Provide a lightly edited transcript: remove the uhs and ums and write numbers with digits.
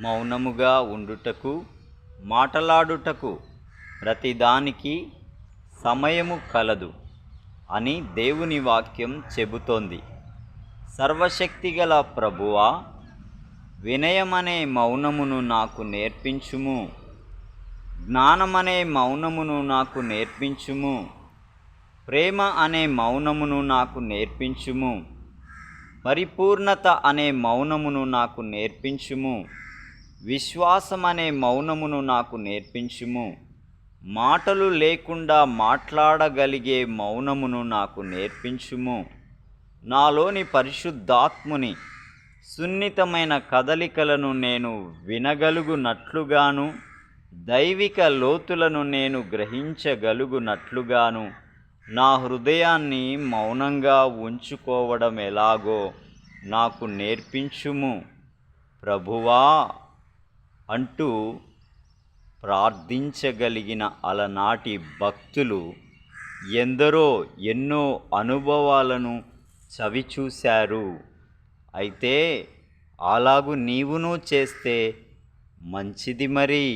మౌనముగా ఉండుటకు, మాటలాడుటకు ప్రతిదానికి సమయము కలదు అని దేవుని వాక్యం చెబుతోంది. సర్వశక్తిగల ప్రభువా, వినయమనే మౌనమును నాకు నేర్పించుము, జ్ఞానమనే మౌనమును నాకు నేర్పించుము, ప్రేమ అనే మౌనమును నాకు నేర్పించుము, పరిపూర్ణత అనే మౌనమును నాకు నేర్పించుము, విశ్వాసమనే మౌనమును నాకు నేర్పించుము, మాటలు లేకుండా మాట్లాడగలిగే మౌనమును నాకు నేర్పించుము. నాలోని పరిశుద్ధాత్ముని సున్నితమైన కదలికలను నేను వినగలుగునట్లుగాను, దైవిక లోతులను నేను గ్రహించగలుగునట్లుగాను నా హృదయాన్ని మౌనంగా ఉంచుకోవడం ఎలాగో నాకు నేర్పించుము ప్రభువా అంటూ ప్రార్థించగలిగిన అలనాటి భక్తులు ఎందరో ఎన్నో అనుభవాలను చవిచూశారు. అయితే అలాగు నీవును చేస్తే మంచిది మరి.